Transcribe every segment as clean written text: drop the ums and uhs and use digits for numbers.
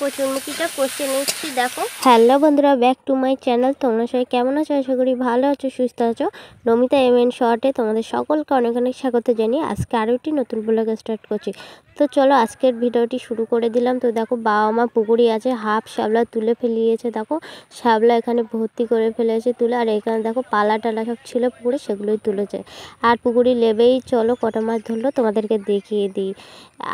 কচুরমুখিটা কষে নিচ্ছি। দেখো, হ্যালো বন্ধুরা, ব্যাক টু মাই চ্যানেল। তোমরা সবাই কেমন আছো? আশা করি ভালো আছো, সুস্থ আছো। নমিতা এমএন শর্টে তোমাদের সকলকে অনেক অনেক স্বাগত জানিয়ে আজকে আরও একটি নতুন ব্লগ স্টার্ট করছি। তো চলো আজকের ভিডিওটি শুরু করে দিলাম। তো দেখো, বাবা মা পুকুরি আছে, হাফ শাবলা তুলে ফেলিয়েছে। দেখো, শাবলা এখানে ভর্তি করে ফেলেছে তুলে, আর এখানে দেখো পালা টালা সব ছিল পুকুরে, সেগুলোই তুলেছে। আর পুকুরি লেবেই চলো কটা মাছ ধরলো তোমাদেরকে দেখিয়ে দিই।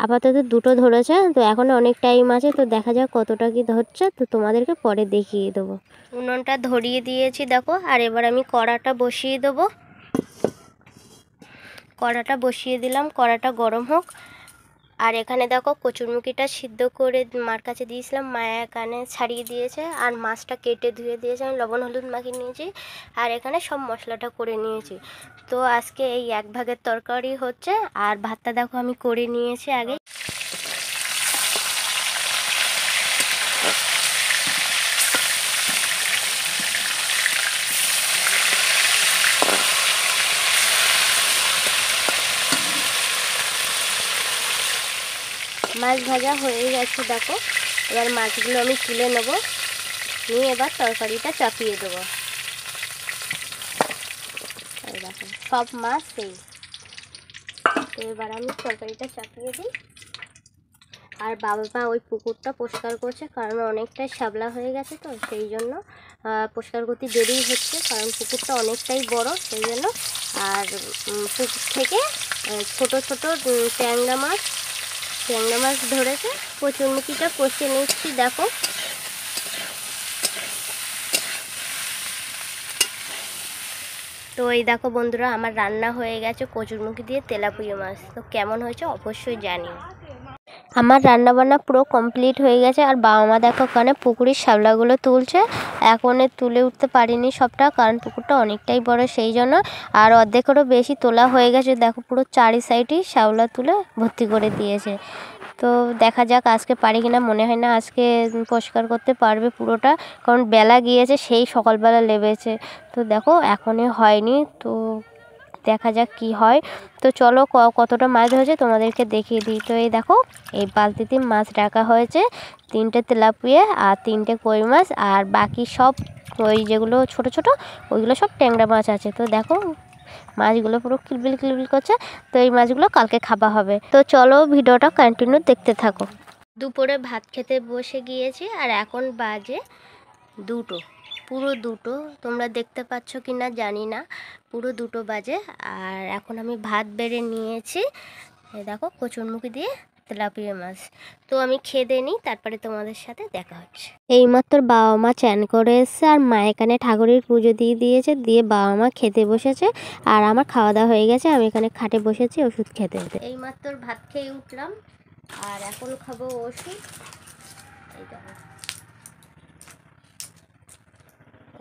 আপাতত দুটো ধরেছে, তো এখনও অনেক টাইম আছে, তো দেখা যাক কতটা কি ধরছে, তো তোমাদেরকে পরে দেখিয়ে দেবো। উনুনটা ধরিয়ে দিয়েছি দেখো, আর এবার আমি কড়াটা বসিয়ে দেবো। কড়াটা বসিয়ে দিলাম, কড়াটা গরম হোক। আর এখানে দেখো কচুরমুখিটা সিদ্ধ করে মার কাছে দিয়েছিলাম, মায়া এখানে ছাড়িয়ে দিয়েছে, আর মাছটা কেটে ধুয়ে দিয়েছে। আমি লবণ হলুদ মাখিয়ে নিয়েছি, আর এখানে সব মশলাটা করে নিয়েছি। তো আজকে এই এক ভাগের তরকারি হচ্ছে, আর ভাতটা দেখো আমি করে নিয়েছি আগে। মাছ ভাজা হয়ে গেছে দেখো, এবার মাছগুলো আমি তুলে নেব, নিয়ে এবার তরকারিটা চাপিয়ে দেবো। এই দেখো সব মাছ সেই। তো এবার আমি তরকারিটা চাপিয়ে দিই। আর বাবা মা ওই পুকুরটা পরিষ্কার করছে, কারণ অনেকটাই শ্যাবলা হয়ে গেছে, তো সেই জন্য পরিষ্কার করতে দেরি হচ্ছে, কারণ পুকুরটা অনেকটাই বড় সেই জন্য। আর পুকুর থেকে ছোট ছোট ট্যাংরা মাছ ধরেছে। কচুরমুখিটা কষে নিচ্ছি দেখো। তো এই দেখো বন্ধুরা, আমার রান্না হয়ে গেছে কচুরমুখি দিয়ে তেলাপিয়া মাছ। তো কেমন হয়েছে অবশ্যই জানিও। আমার রান্নাবান্না পুরো কমপ্লিট হয়ে গেছে, আর বাবা মা দেখো ওখানে পুকুরের শ্যাবলাগুলো তুলছে। এখনে তুলে উঠতে পারিনি সবটা, কারণ পুকুরটা অনেকটাই বড় সেই জন্য। আর অর্ধেকেরও বেশি তোলা হয়ে গেছে, দেখো পুরো চারি সাইডেই শ্যাওলা তুলে ভর্তি করে দিয়েছে। তো দেখা যাক আজকে পারি কিনা, মনে হয় না আজকে পরিষ্কার করতে পারবে পুরোটা, কারণ বেলা গিয়েছে, সেই সকালবেলা লেবেছে। তো দেখো এখনই হয়নি, তো দেখা যাক কি হয়। তো চলো কতটা মাছ হয়েছে তোমাদেরকে দেখিয়ে দিই। তো এই দেখো, এই বালতিতে মাছ রাখা হয়েছে, 3টে তেলাপিয়া আর 3টে কই মাছ, আর বাকি সব ওই যেগুলো ছোট ছোট ওইগুলো সব ট্যাংরা মাছ আছে। তো দেখো মাছগুলো পুরো কিলবিল কিলবিল করছে, তো এই মাছগুলো কালকে খাওয়া হবে। তো চলো ভিডিওটা কন্টিনিউ দেখতে থাকো। দুপুরে ভাত খেতে বসে গিয়েছি, আর এখন বাজে 2টো, পুরো 2টো। তোমরা দেখতে পাচ্ছ কি না জানি না, পুরো 2টো বাজে। আর এখন আমি ভাত বেড়ে নিয়েছি, এই দেখো কচুরমুখি দিয়ে তেলাপিয়া মাছ। তো আমি খেয়ে নিই, তারপরে তোমাদের সাথে দেখা হচ্ছে। এইমাত্র বাবা মা চান করে এসছে, আর মা এখানে ঠাকুরের পুজো দিয়ে দিয়েছে, দিয়ে বাবা মা খেতে বসেছে। আর আমার খাওয়া দাওয়া হয়ে গেছে, আমি এখানে খাটে বসেছি ওষুধ খেতে। এইমাত্র ভাত খেয়ে উঠলাম, আর এখন খাবো ওষুধ। এই দেখো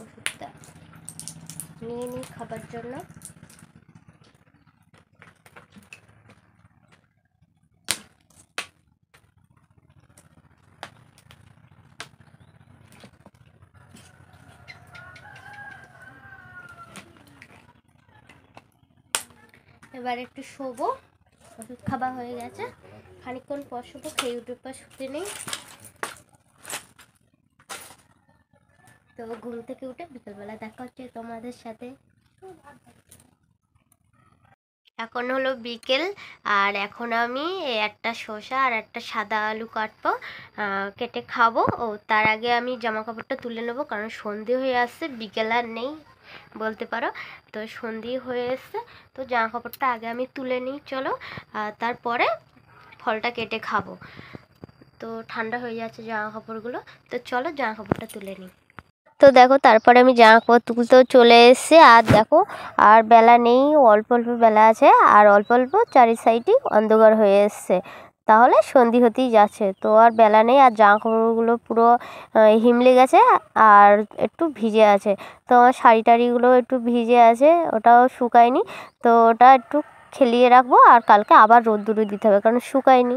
ওষুধটা নিয়ে নিই খাবার জন্য। এবার একটু শোবো, ওষুধ খাওয়া হয়ে গেছে, খানিকক্ষণ পর শোবো, খেয়ে উঠে পর শুতে নেই। তো ঘুম থেকে উঠে বিকেলবেলা দেখা হচ্ছে তোমাদের সাথে। এখন হলো বিকেল, আর এখন আমি একটা শসা আর একটা সাদা আলু কাটবো, কেটে খাবো। ও তার আগে আমি জামা কাপড়টা তুলে নেবো, কারণ সন্ধে হয়ে আসছে, বিকেল আর নেই বলতে পারো। তো সন্ধে হয়ে এসছে, তো জামা কাপড়টা আগে আমি তুলে নিই চলো, তারপরে ফলটা কেটে খাবো। তো ঠান্ডা হয়ে যাচ্ছে জামা কাপড়গুলো, তো চলো জামা কাপড়টা তুলে নিই। তো দেখো তারপরে আমি জামা কাপড় তুলতেও চলে এসেছি, আর দেখো আর বেলা নেই, অল্প অল্প বেলা আছে, আর অল্প অল্প চারি সাইডই অন্ধকার হয়ে এসছে, তাহলে সন্ধি হতেই যাচ্ছে। তো আর বেলা নেই, আর জামা কাপড়গুলো পুরো হিমলে গেছে, আর একটু ভিজে আছে। তো আমার শাড়ি টাড়িগুলো একটু ভিজে আছে, ওটাও শুকায়নি, তো ওটা একটু খেলিয়ে রাখবো, আর কালকে আবার রোদ্দুরে দিতে হবে, কারণ শুকায়নি।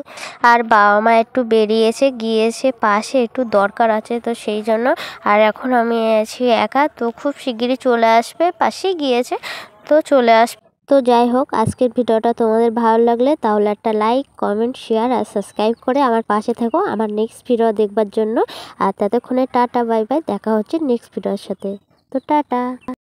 আর বাবা মা একটু বেরিয়েছে, গিয়েছে পাশে একটু দরকার আছে, তো সেই জন্য। আর এখন আমি আছি একা, তো খুব শিগগিরই চলে আসবে, পাশেই গিয়েছে, তো চলে আসবে। তো যাই হোক, আজকের ভিডিওটা তোমাদের ভালো লাগলে তাহলে একটা লাইক, কমেন্ট, শেয়ার আর সাবস্ক্রাইব করে আমার পাশে থেকো আমার নেক্সট ভিডিও দেখবার জন্য। আর ততক্ষণে টাটা বাই বাই, দেখা হচ্ছে নেক্সট ভিডিওর সাথে। তো টাটা।